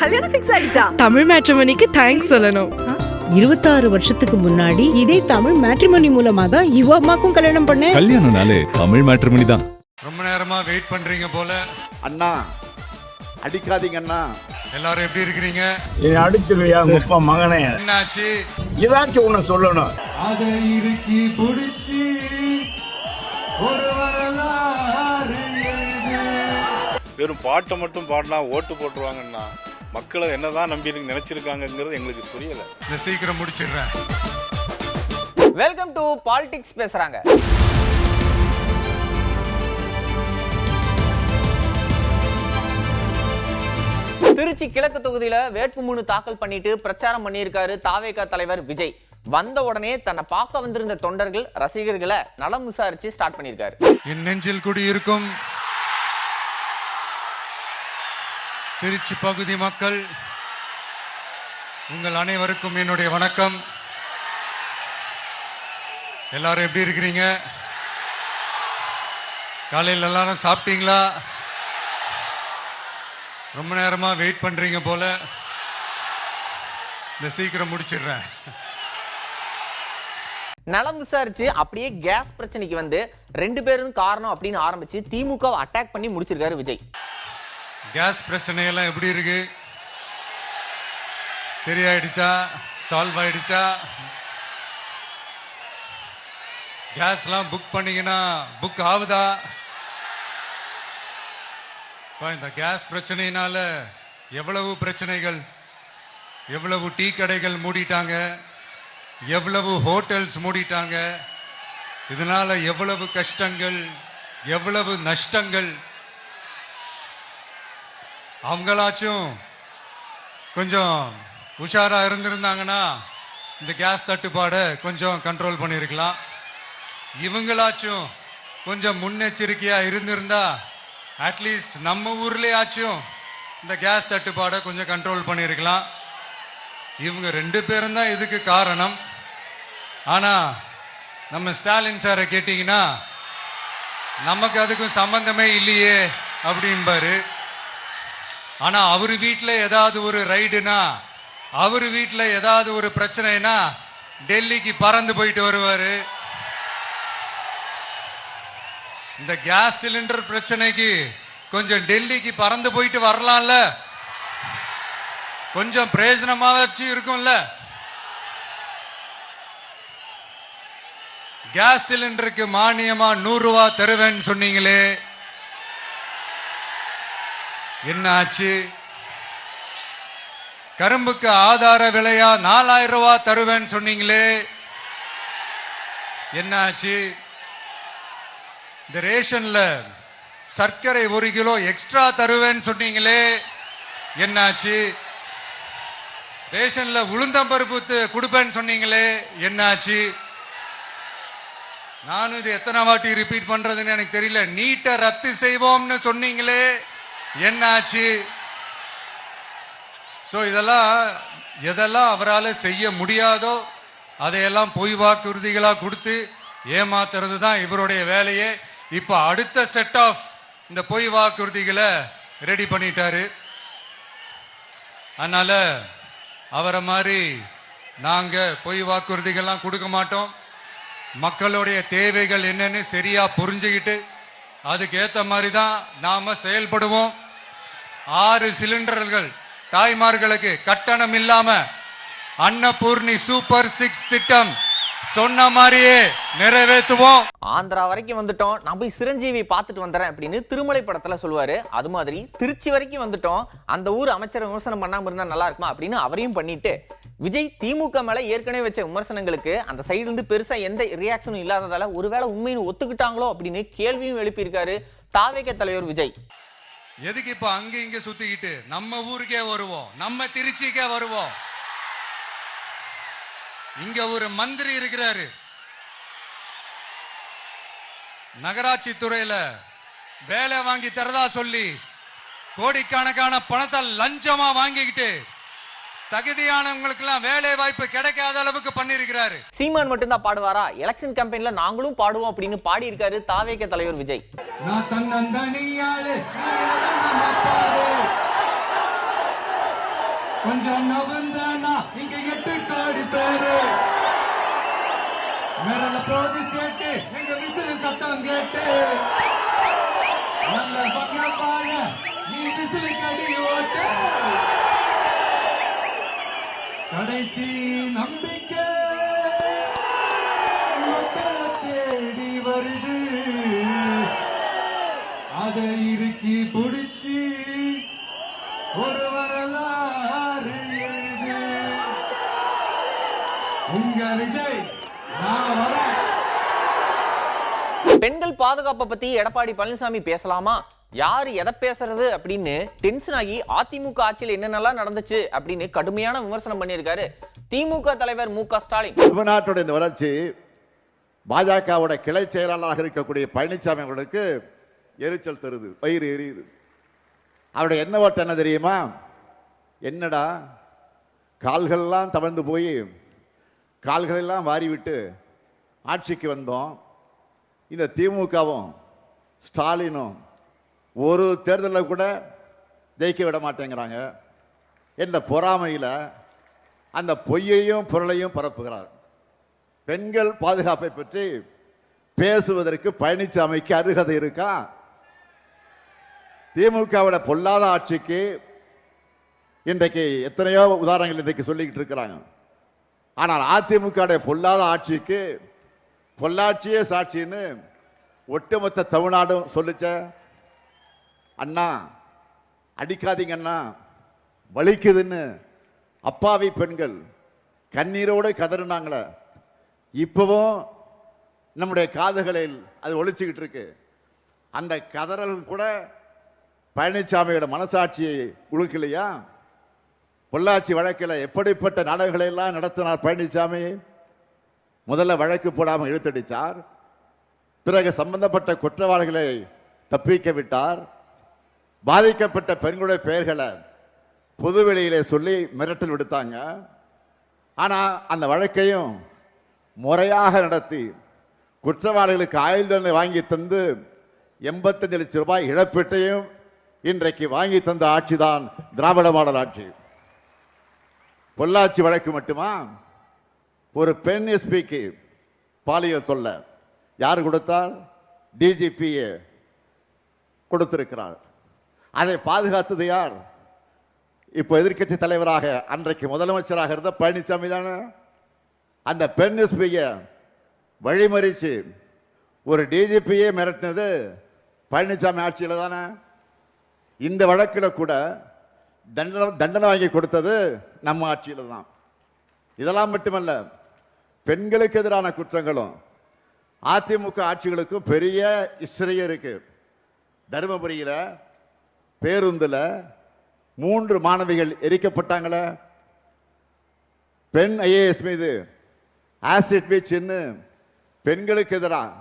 கல்யாணம் ஃபிக்ஸ் ஆயிடுச்சா? தமிழ் மேட்ரிமோனிக்கு தேங்க்ஸ் சொல்லணும். 26 வருஷத்துக்கு முன்னாடி இதே தமிழ் மேட்ரிமோனி மூலமா தான் இவ அம்மாக்கும் கல்யாணம் பண்ணேன். கல்யாணம்னாலே தமிழ் மேட்ரிமோனி தான். ரொம்ப நேரமா வெயிட் பண்றீங்க போல. அண்ணா அடிக்காதீங்க அண்ணா. எல்லாரும் எப்படி இருக்கிறீங்க? அடிச்சிருவியா முப்பா மகனே? என்னாச்சு? ஏதாச்சும் உன்னை சொல்லணும். அதை இறுக்கி பிடிச்சி ஒரு வரலாறு எழுது. வெறும் பாட்டை மட்டும் பாடினா ஓட்டு போட்டுருவாங்கன்னா மக்களை என்னதான் நம்பி நினைச்சிருக்காங்கிறது எங்களுக்கு புரியல. இதை சீக்கிரம் முடிச்சிடுறேன். வெல்கம் டு பாலிடிக்ஸ் பேசுறாங்க. திருச்சி கிழக்கு தொகுதியில வேட்புமனு தாக்கல் பண்ணிட்டு பிரச்சாரம் பண்ணியிருக்காரு தாவேகா தலைவர் விஜய். வந்த உடனே தன்னை பார்க்க வந்திருந்த தொண்டர்கள் ரசிகர்களை நலம் விசாரிச்சு ஸ்டார்ட் பண்ணியிருக்காரு. என் நெஞ்சில் குடியிருக்கும் திருச்சி பகுதி மக்கள் உங்கள் அனைவருக்கும் என்னுடைய வணக்கம். எல்லாரும் எப்படி இருக்கிறீங்க? காலையில் எல்லாரும் சாப்பிட்டீங்களா? ரொம்ப நேரமா வெயிட் பண்றீங்க போல. இந்த சீக்கிரம் முடிச்சிடுறேன். நலம் விசாரிச்சு அப்படியே கேஸ் பிரச்சனைக்கு வந்து 2 பேரும் காரணம் அப்படின்னு ஆரம்பிச்சு திமுகவை அட்டாக் பண்ணி முடிச்சிருக்காரு விஜய். கேஸ் பிரச்சனையெல்லாம் எப்படி இருக்கு? சரியாயிடுச்சா? சால்வ் ஆயிடுச்சா? கேஸ்லாம் புக் பண்ணீங்கன்னா புக் ஆகுதா? இந்த கேஸ் பிரச்சனையினால எவ்வளவு பிரச்சனைகள், எவ்வளவு டீ கடைகள் மூடிட்டாங்க, எவ்வளவு ஹோட்டல்ஸ் மூடிட்டாங்க, இதனால எவ்வளவு கஷ்டங்கள், எவ்வளவு நஷ்டங்கள். அவங்களாச்சும் கொஞ்சம் உஷாரா இருந்திருந்தாங்கன்னா இந்த கேஸ் தட்டுப்பாடை கொஞ்சம் கண்ட்ரோல் பண்ணியிருக்கலாம். இவங்களாச்சும் கொஞ்சம் முன்னெச்சரிக்கையா இருந்திருந்தா அட்லீஸ்ட் நம்ம ஊர்லயாச்சும் இந்த கேஸ் தட்டுப்பாடை கொஞ்சம் கண்ட்ரோல் பண்ணியிருக்கலாம். இவங்க 2 பேரும் தான் இதுக்கு காரணம். ஆனா நம்ம ஸ்டாலின் சாரை கேட்டீங்கன்னா நமக்கு அதுக்கும் சம்பந்தமே இல்லையே அப்படின்பாரு. ஆனா அவரு வீட்டுல ஏதாவது ஒரு ரைடுனா, அவரு வீட்டுல ஏதாவது ஒரு பிரச்சனைனா டெல்லிக்கு பறந்து போயிட்டு வருவாரு. இந்த கேஸ் சிலிண்டர் பிரச்சனைக்கு கொஞ்சம் டெல்லிக்கு பறந்து போயிட்டு வரலாம்ல, கொஞ்சம் பிரயோஜனமா வச்சு இருக்கும்ல. கேஸ் சிலிண்டருக்கு மானியமா 100 ரூபாய் தருவேன்னு சொன்னீங்களே, என்ன ஆச்சு? கரும்புக்கு ஆதார விலையா 4000 ரூபாய் தருவேன்னு சொன்னீங்களே, என்ன ஆச்சு? இந்த ரேஷன்ல சர்க்கரை 1 கிலோ எக்ஸ்ட்ரா தருவேன்னு சொன்னீங்களே, என்னாச்சு? ரேஷன்ல உளுந்தம்பருப்பு கொடுப்பேன்னு சொன்னீங்களே, என்னாச்சு? நானும் இது எத்தனை வாட்டி ரிப்பீட் பண்றதுன்னு எனக்கு தெரியல. நீட்டை ரத்து செய்வோம்னு சொன்னீங்களே, என்னாச்சு? சோ எதெல்லாம் அவரால் செய்ய முடியாதோ அதையெல்லாம் பொய் வாக்குறுதிகளா கொடுத்து ஏமாத்துறது தான் இவருடைய வேலையே. இப்ப அடுத்த செட் ஆஃப் இந்த பொய் வாக்குறுதிகளை ரெடி பண்ணிட்டாரு. அதனால அவரை மாதிரி நாங்க பொய் வாக்குறுதிகள்லாம் கொடுக்க மாட்டோம். மக்களுடைய தேவைகள் என்னன்னு சரியா புரிஞ்சுக்கிட்டு அதுக்கு ஏத்த மாதிரி தான் நாம செயல்படுவோம். 6 சிலிண்டர்கள் தாய்மார்களுக்கு கட்டணம் இல்லாம அன்னபூர்ணி சூப்பர் 6 திட்டம் சொன்ன மாதிரியே நிறைவேற்றுவோம். ஆந்திரா வரைக்கும் வந்துட்டோம், நான் போய் சிரஞ்சீவி பார்த்துட்டு வந்துறேன் அப்படின்னு திருமலை படத்துல சொல்லுவாரு. அது மாதிரி திருச்சி வரைக்கும் வந்துட்டோம், அந்த ஊர் அமைச்சரை விமர்சனம் பண்ணாம இருந்தா நல்லா இருக்குமா அப்படின்னு அவரையும் பண்ணிட்டு விஜய் திமுக மேல ஏற்கனவே வச்ச விமர்சனங்களுக்கு அந்த சைடு இருந்து பெருசா எந்த ரியாக்ஷனும் இல்லாததால ஒருவேளை உண்மைன்னு ஒத்துக்கிட்டாங்களோ அப்படின்னு கேள்வியும் எழுப்பியிருக்காரு தாவேகா தலைவர் விஜய். எதுக்கு இப்ப அங்க இங்க சுத்திக்கிட்டு நம்ம ஊருக்கே வருவோம், நம்ம திருச்சிக்கே வருவோம். இங்க ஒரு மந்திரி இருக்கிறாரு, நகராட்சி துறையில வேலை வாங்கி தரதா சொல்லி கோடிக்கணக்கான பணத்தை லஞ்சமா வாங்கிக்கிட்டு தகுதியானவங்களுக்கு எல்லாம் வேலை வாய்ப்பு கிடைக்காத அளவுக்கு பண்ணிருக்கிறாரு. சீமான் மட்டும் தான் பாடுவாரா? எலெக்ஷன் கேம்பெயின்ல நாங்களும் பாடுவோம் அப்படின்னு பாடி இருக்காரு தாவேகா தலைவர் விஜய். கொஞ்சம் நவந்தானா இங்க 8 கோடி பேரு மேல போலீஸ் கேட்டு எங்க விசிறு சத்தம் கேட்டு நல்ல பங்க பாழ நீ விசிறு கடி ஓட்டு கடைசி நம்பிக்கை மக்களை தேடி வருது அதை இறுக்கி பிடிச்சி ஒரு வரலாறு எழுது உங்க விஜய் நான் வரேன். பெண்கள் பாதுகாப்பை பத்தி எடப்பாடி பழனிசாமி பேசலாமா, யாரு எதை பேசுறது அப்படின்னு டென்ஷன் ஆகி அதிமுக ஆட்சியில் என்னென்னலாம் நடந்துச்சு அப்படின்னு கடுமையான விமர்சனம் பண்ணியிருக்காரு திமுக தலைவர் மு.க. ஸ்டாலின். தமிழ்நாட்டோட இந்த வளர்ச்சி பாஜகவோட கிளை செயலாளராக இருக்கக்கூடிய பழனிசாமி அவர்களுக்கு எரிச்சல் தருது, வயிறு எரியுது. அவருடைய என்ன ஓட்டம் என்ன தெரியுமா? என்னடா கால்கள்லாம் தவழ்ந்து போய் கால்களெல்லாம் வாரிவிட்டு ஆட்சிக்கு வந்தோம், இந்த திமுகவும் ஸ்டாலினும் ஒரு தேர்தலில் கூட ஜெயிக்க விட மாட்டேங்கிறாங்க என்ற பொறாமையில் அந்த பொய்யையும் பொருளையும் பரப்புகிறார். பெண்கள் பாதுகாப்பை பற்றி பேசுவதற்கு பழனிசாமிக்கு அருகதை இருக்கா? திமுகவோட பொல்லாத ஆட்சிக்கு இன்றைக்கு எத்தனையோ உதாரணங்கள் இன்றைக்கு சொல்லிக்கிட்டு இருக்கிறாங்க. ஆனால் அதிமுக பொல்லாத ஆட்சிக்கு பொள்ளாட்சியே சாட்சின்னு ஒட்டுமொத்த தமிழ்நாடும் சொல்லிச்ச. அண்ணா அடிக்காதீங்க அண்ணா வலிக்குதுன்னு அப்பாவி பெண்கள் கண்ணீரோடு கதறினாங்களே, இப்பவும் நம்முடைய காதுகளில் அது ஒலிச்சுக்கிட்டு இருக்கு. அந்த கதறல் கூட பழனிசாமியோட மனசாட்சியை உழுக்கலையா? பொள்ளாச்சி வழக்கில் எப்படிப்பட்ட நாடகங்களை எல்லாம் நடத்தினார் பழனிசாமி. முதல்ல வழக்கு போடாமல் இழுத்தடிச்சார், பிறகு சம்பந்தப்பட்ட குற்றவாளிகளை தப்பிக்க விட்டார், பாதிக்கப்பட்ட பெண்களுடைய பெயர்களை பொதுவெளியிலே சொல்லி மிரட்டல் விடுத்தாங்க. ஆனால் அந்த வழக்கையும் முறையாக நடத்தி குற்றவாளிகளுக்கு ஆயுள் தண்டனை வாங்கி தந்து 85 லட்சம் ரூபாய் இழப்பீட்டையும் இன்றைக்கு வாங்கி தந்த ஆட்சி தான் திராவிட மாடல் ஆட்சி. பொள்ளாச்சி வழக்கு மட்டுமா? ஒரு பெண் எஸ்பிக்கு பாலியல் தொல்ல யார் கொடுத்தார்? டிஜிபிஏ கொடுத்திருக்கிறார். அதை பாதுகாத்தது யார்? இப்போ எதிர்க்கட்சி தலைவராக அன்றைக்கு முதலமைச்சராக இருந்த பழனிசாமி தானே. அந்த பெண் எஸ்பியை வழிமறிச்சு ஒரு டிஜிபியே மிரட்டினது பழனிசாமி ஆட்சியில் தானே. இந்த வழக்கில் கூட தண்டனை வாங்கி கொடுத்தது நம்ம ஆட்சியில் தான். இதெல்லாம் மட்டுமல்ல, பெண்களுக்கு எதிரான குற்றங்களும் அதிமுக ஆட்சிகளுக்கும் பெரிய ஹிஸ்டரியே இருக்கு. தருமபுரியில் பேருந்தில் 3 மாணவிகள் எரிக்கப்பட்டாங்களே, பெண் ஐஏஎஸ் மீது ஆசிட் வீச்சுன்னு பெண்களுக்கு எதிராக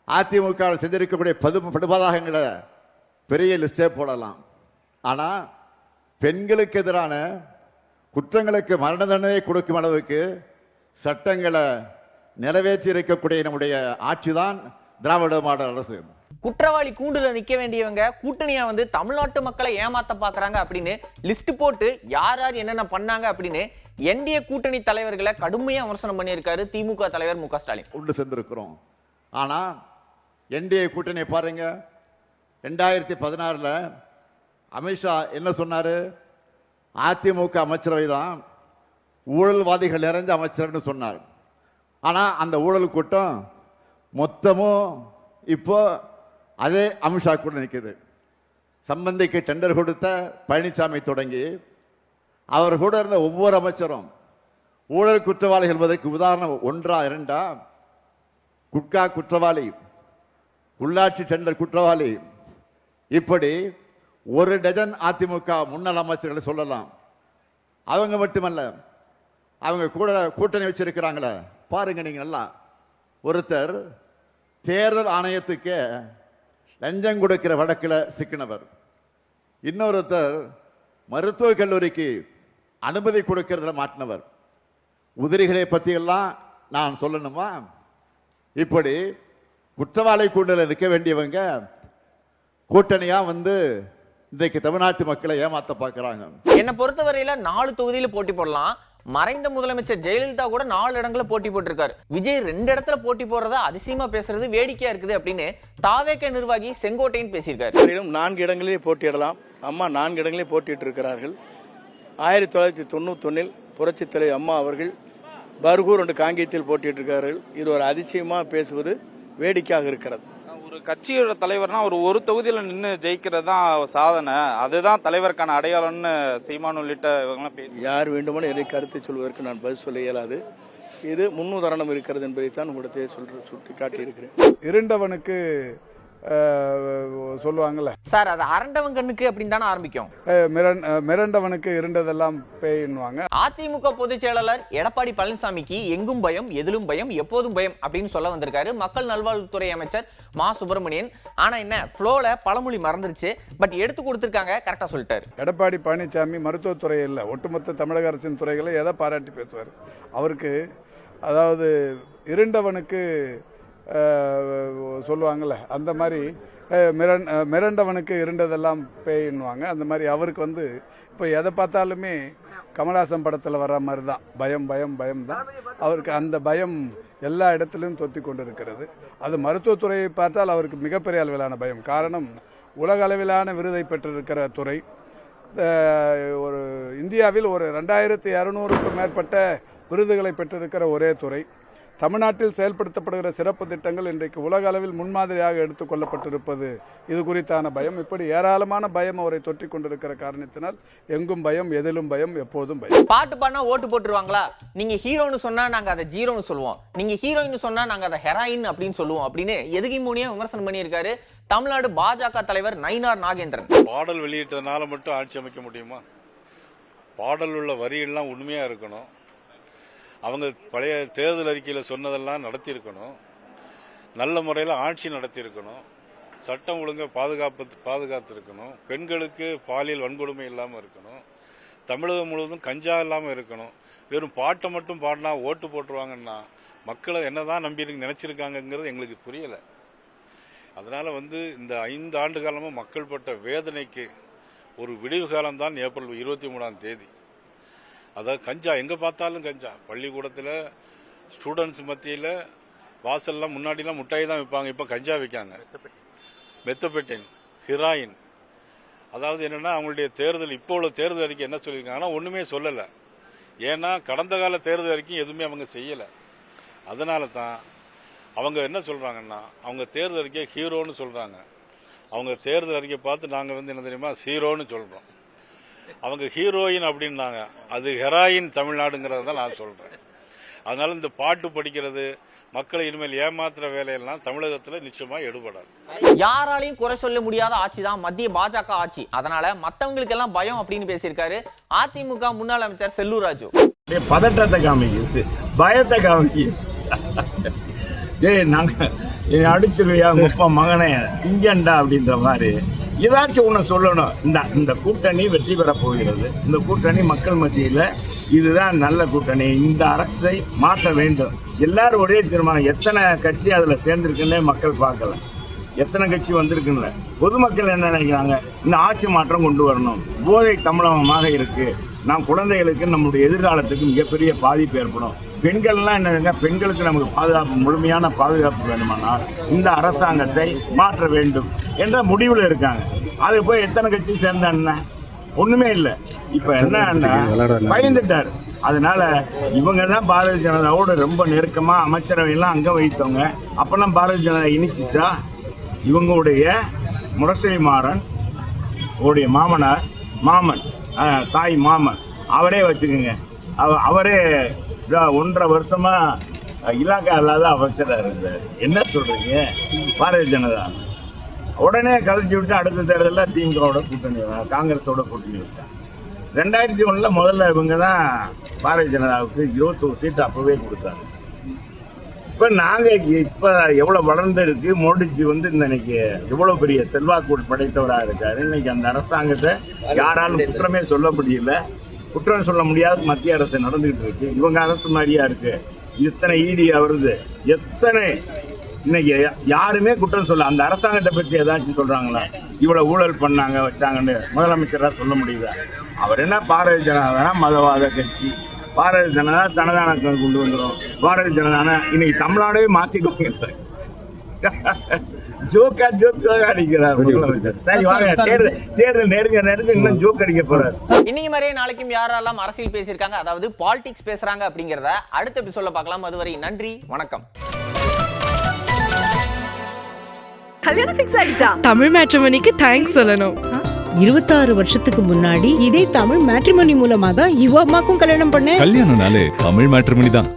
அதிமுக செஞ்சிருக்கக்கூடிய படுபாதகங்களை பெரிய லிஸ்டே போடலாம். ஆனால் பெண்களுக்கு எதிரான குற்றங்களுக்கு மரண தண்டனை கொடுக்கும் அளவுக்கு சட்டங்களை நிறைவேற்றி இருக்கக்கூடிய நம்முடைய ஆட்சி தான் திராவிட மாடல் அரசு. குற்றவாளி கூண்டுல நிக்க வேண்டியவங்க கூட்டணியா வந்து தமிழ்நாட்டு மக்களை ஏமாத்த பாக்குறாங்க அப்படின்னு லிஸ்ட் போட்டு யார் யார் என்னென்ன பண்ணாங்க அப்படின்னு என்டிஏ கூட்டணி தலைவர்களை கடுமையா விமர்சனம் பண்ணியிருக்காரு திமுக தலைவர் மு.க. ஸ்டாலின். உண்டு சேர்ந்திருக்கிறோம். ஆனா என்டிஏ கூட்டணி பாருங்க, 2016 அமித்ஷா என்ன சொன்னாரு? அதிமுக அமைச்சரவை தான் ஊழல்வாதிகள் நிறைந்த அமைச்சரவைன்னு சொன்னார். ஆனா அந்த ஊழல் கூட்டம் மொத்தமும் இப்போ அதே அமித்ஷா கூட நிற்குது. சம்பந்திக்கு டெண்டர் கொடுத்த பழனிசாமி தொடங்கி அவர் கூட இருந்த ஒவ்வொரு அமைச்சரும் ஊழல் குற்றவாளிகள் என்பதற்கு உதாரணம் 1 2 குட்கா குற்றவாளி, உள்ளாட்சி டெண்டர் குற்றவாளி, இப்படி 1 டஜன் அதிமுக முன்னாள் அமைச்சர்களை சொல்லலாம். அவங்க மட்டுமல்ல, அவங்க கூட கூட்டணி வச்சிருக்கிறாங்களே பாருங்க நீங்க நல்லா. ஒருத்தர் தேர்தல் ஆணையத்துக்கு லஞ்சம் கொடுக்கிற வழக்கில் சிக்கினவர், இன்னொருத்தர் மருத்துவக் கல்லூரிக்கு அனுமதி கொடுக்கிறதுல மாட்டினவர். உதிரிகளை பற்றி எல்லாம் நான் சொல்லணுமா? இப்படி குற்றவாளி கூட்டணியில் இருக்க வேண்டியவங்க கூட்டணியா வந்து இன்றைக்கு தமிழ்நாட்டு மக்களை ஏமாத்த பார்க்குறாங்க. என்னை பொறுத்தவரையில 4 தொகுதியில போட்டி போடலாம். மறைந்த முதலமைச்சர் ஜெயலலிதா கூட 4 இடங்கள்ல போட்டி போட்டிருக்காரு. விஜய் 2 இடத்துல போட்டி போடுறத அதிசயமா பேசுறது வேடிக்கையா இருக்குது அப்படின்னு தாவேக நிர்வாகி செங்கோட்டையன் பேசியிருக்காரு. 4 இடங்களிலே போட்டியிடலாம். அம்மா 4 இடங்களிலே போட்டியிட்டு இருக்கிறார்கள். 1991 புரட்சித் தலைவர் அம்மா அவர்கள் பர்கூர் மற்றும் காங்கேயத்தில் போட்டியிட்டு இருக்கிறார்கள். இது ஒரு அதிசயமா பேசுவது வேடிக்கையாக இருக்கிறது. ஒரு கட்சியோட தலைவர்னா ஒரு தொகுதியில நின்று ஜெயிக்கிறது தான் சாதனை, அதுதான் தலைவருக்கான அடையாளம்னு சீமான் உள்ளிட்ட இவங்கெல்லாம் பேசி யார் வேண்டுமானு என்னை கருத்தை சொல்வதற்கு நான் பதில் சொல்ல இயலாது. இது முன்னுதாரணம் இருக்கிறது என்பதை தான் உங்களிடத்தை சுட்டி காட்டியிருக்கிறேன். இருண்டவனுக்கு சொல்லுவாங்கல்ல சார், அது அரண்டவன் கண்ணுக்கு அப்படின்னு தானே ஆரம்பிக்கும். மிரண்டவனுக்கு இருண்டதெல்லாம் பேய்னுவாங்க. அதிமுக பொதுச் செயலாளர் எடப்பாடி பழனிசாமிக்கு எங்கும் பயம், எதிலும் பயம், எப்போதும் பயம் அப்படின்னு சொல்ல வந்திருக்காரு மக்கள் நல்வாழ்வுத்துறை அமைச்சர் மா சுப்பிரமணியன். ஆனா என்ன ஃப்ளோல பழமொழி மறந்துருச்சு, பட் எடுத்து கொடுத்திருக்காங்க, கரெக்டா சொல்லிட்டாரு. எடப்பாடி பழனிசாமி மருத்துவத்துறை இல்ல, ஒட்டுமொத்த தமிழக அரசின் துறைகளை எதை பாராட்டி பேசுவார். அவருக்கு அதாவது இருண்டவனுக்கு சொல்லுவாங்கல்ல அந்த மாதிரி மிரண்டவனுக்கு இருண்டதெல்லாம் பேய்னுவாங்க. அந்த மாதிரி அவருக்கு இப்போ எதை பார்த்தாலுமே கமலஹாசன் படத்தில் வர்ற மாதிரி தான் பயம் பயம் பயம் தான். அவருக்கு அந்த பயம் எல்லா இடத்திலும் தொத்தி கொண்டு இருக்கிறது. அது மருத்துவத்துறையை பார்த்தால் அவருக்கு மிகப்பெரிய அளவிலான பயம். காரணம், உலக அளவிலான விருதை பெற்றிருக்கிற துறை. ஒரு இந்தியாவில் ஒரு 2200க்கும் மேற்பட்ட விருதுகளை பெற்றிருக்கிற ஒரே துறை. தமிழ்நாட்டில் செயல்படுத்தப்படுகிற சிறப்பு திட்டங்கள் இன்றைக்கு உலக அளவில் முன்மாதிரியாக எடுத்துக் கொள்ளப்பட்டிருப்பது இது குறித்தான பயம். இப்படி ஏராளமான பயம் அவரை தொற்றி கொண்டிருக்கிற காரணத்தினால் எங்கும் பயம், எதிலும் பயம், எப்போதும் பயம். பாட்டு பாடினா ஓட்டு போட்டுருவாங்களா? நீங்க ஹீரோன்னு சொன்னா நாங்க அதை ஜீரோன்னு சொல்லுவோம், நீங்க ஹீரோயின் சொன்னா நாங்க அதை ஹெராயின் அப்படின்னு சொல்லுவோம் அப்படின்னு எதுகை மூணியா விமர்சனம் பண்ணியிருக்காரு தமிழ்நாடு பாஜக தலைவர் நயினார் நாகேந்திரன். பாடல் வெளியிட்டதுனால மட்டும் ஆட்சி அமைக்க முடியுமா? பாடல் உள்ள வரியெல்லாம் உண்மையா இருக்கணும். அவங்க பழைய தேர்தல் அறிக்கையில் சொன்னதெல்லாம் நடத்தியிருக்கணும். நல்ல முறையில் ஆட்சி நடத்தியிருக்கணும். சட்டம் ஒழுங்கை பாதுகாத்திருக்கணும். பெண்களுக்கு பாலியல் வன்கொடுமை இல்லாமல் இருக்கணும். தமிழகம் முழுவதும் கஞ்சா இல்லாமல் இருக்கணும். வெறும் பாட்டை மட்டும் பாடினா ஓட்டு போட்டுருவாங்கன்னா மக்களை என்னதான் நம்பி நினைச்சிருக்காங்கிறது எங்களுக்கு புரியலை. அதனால இந்த 5 ஆண்டு காலமாக மக்கள் பட்ட வேதனைக்கு ஒரு விடிவு காலம்தான் ஏப்ரல் 23ஆம் தேதி. அதாவது கஞ்சா எங்கே பார்த்தாலும் கஞ்சா. பள்ளிக்கூடத்தில் ஸ்டூடெண்ட்ஸ் மத்தியில் வாசல்லாம் முன்னாடிலாம் முட்டாய் தான் விற்பாங்க, இப்போ கஞ்சா விற்காங்க. மெத்தபெட்டின், ஹெராயின். அதாவது என்னென்னா அவங்களுடைய தேர்தல் இப்போ உள்ள தேர்தல் அறிக்கை என்ன சொல்லியிருக்காங்கன்னா ஒன்றுமே சொல்லலை. ஏன்னா கடந்த கால தேர்தல் அறிக்கையும் எதுவுமே அவங்க செய்யலை. அதனால தான் அவங்க என்ன சொல்கிறாங்கன்னா அவங்க தேர்தல் அறிக்கையை ஹீரோன்னு சொல்கிறாங்க. அவங்க தேர்தல் அறிக்கை பார்த்து நாங்கள் என்ன தெரியுமா ஜீரோன்னு சொல்கிறோம். அவங்க ஹீரோயின் அப்படின்னாங்க, அது ஹெராயின் தமிழ்நாடுங்கிறத தான் நான் சொல்றேன். அதனால இந்த பாட்டு படிக்கிறது, மக்களை இனிமேல் ஏமாத்துற வேலையெல்லாம் தமிழகத்தில் நிச்சயமா எடுபடாது. யாராலையும் குறை சொல்ல முடியாத ஆட்சி தான் மத்திய பாஜக ஆட்சி. அதனால மத்தவங்களுக்கு எல்லாம் பயம் அப்படின்னு பேசியிருக்காரு அதிமுக முன்னாள் அமைச்சர் செல்லூர் ராஜு. பதட்டத்தை காமிக்குது, பயத்தை காமிக்குது. நாங்க அடிச்சிருவியா முப்ப மகனே சிங்கண்டா அப்படின்ற மாதிரி ஏதாச்சும் ஒன்று சொல்லணும். இந்த கூட்டணி வெற்றி பெற போகிறது. இந்த கூட்டணி மக்கள் மத்தியில் இதுதான் நல்ல கூட்டணி, இந்த அரசை மாற்ற வேண்டும். எல்லாரும் ஒரே தீர்மானம். எத்தனை கட்சி அதில் சேர்ந்துருக்குன்னே மக்கள் பார்க்கல, எத்தனை கட்சி வந்திருக்குன்னு. பொதுமக்கள் என்ன நினைக்கிறாங்க, இந்த ஆட்சி மாற்றம் கொண்டு வரணும். போதை தமிழகமாக இருக்கு, நாம் குழந்தைகளுக்கு நம்முடைய எதிர்காலத்துக்கு மிகப்பெரிய பாதிப்பு ஏற்படும். பெண்கள்லாம் என்ன, பெண்களுக்கு நமக்கு பாதுகாப்பு, முழுமையான பாதுகாப்பு வேண்டுமானால் இந்த அரசாங்கத்தை மாற்ற வேண்டும் என்ற முடிவில் இருக்காங்க. அது போய் எத்தனை கட்சி சேர்ந்தான்னா ஒண்ணுமே இல்லை. இப்ப என்ன பயந்துட்டார். அதனால இவங்க தான் பாரதிய ஜனதாவோட ரொம்ப நெருக்கமா அமைச்சரவையெல்லாம் அங்க வைத்தவங்க. அப்பெல்லாம் பாரதிய ஜனதா இனிச்சிச்சா? இவங்களுடைய முரசொலி மாறன் உடைய மாமன் தாய் மாமன் அவரே வச்சுக்கோங்க. அவரே 1.5 வருஷமா இலாக்கா இல்லாத அமைச்சராக இருந்தார். என்ன சொல்றீங்க? பாரதிய ஜனதா உடனே கலைஞ்சி விட்டு அடுத்த தேர்தலில் திமுகவோட கூட்டணி, காங்கிரஸோட கூட்டணி வச்சாங்க. 2001 முதல்ல இவங்க தான் பாரதிய ஜனதாவுக்கு 21 சீட்டு அப்பவே கொடுத்தாங்க. இப்போ நாங்கள் இப்போ எவ்வளோ வளர்ந்து இருக்கு. மோடிஜி இன்னைக்கு எவ்வளோ பெரிய செல்வாக்கு படைத்தவராக இருக்காரு. இன்னைக்கு அந்த அரசாங்கத்தை யாராலும் குற்றமே சொல்ல முடியல. குற்றம் சொல்ல முடியாத மத்திய அரசு நடந்துகிட்டு இருக்கு. இவங்க அரசு மாதிரியா இருக்கு. இத்தனை ஈடியா வருது, எத்தனை இன்னைக்கு யாருமே குற்றம் சொல்ல. அந்த அரசாங்கத்தை பற்றி ஏதாச்சும் சொல்றாங்களா? இவ்வளவு ஊழல் பண்ணாங்க வச்சாங்கன்னு முதலமைச்சராக சொல்ல முடியுதா? அவர் என்ன பாரதிய ஜனதா மதவாத கட்சி, பாரதிய ஜனதா சனதானத்தை கொண்டு வந்துடும், பாரதிய ஜனதான இன்னைக்கு தமிழ்நாடே மாத்திடுவாங்க சார். ஜோக்கா அடிக்கிறார் முதலமைச்சர். சரி வாங்க, தேர்தல் நெருங்க இன்னும் ஜோக் அடிக்க போறாரு. இன்னைக்கு மாதிரியே நாளைக்கும் யாரெல்லாம் அரசியல் பேசியிருக்காங்க, அதாவது பாலிடிக்ஸ் பேசுறாங்க அப்படிங்கிறத அடுத்த எபிசோட்ல பார்க்கலாம். அதுவரை நன்றி, வணக்கம். கல்யாணம் ஃபிக்ஸ் ஆயிடுச்சா? தமிழ் மேட்ரிமோனிக்கு தேங்க்ஸ் சொல்லணும். 26 வருஷத்துக்கு முன்னாடி இதே தமிழ் மேட்ரிமோனி மூலமா தான் இவ அம்மாக்கும் கல்யாணம் பண்ணேன். கல்யாணம்னாலே தமிழ் மேட்ரிமோனி தான்.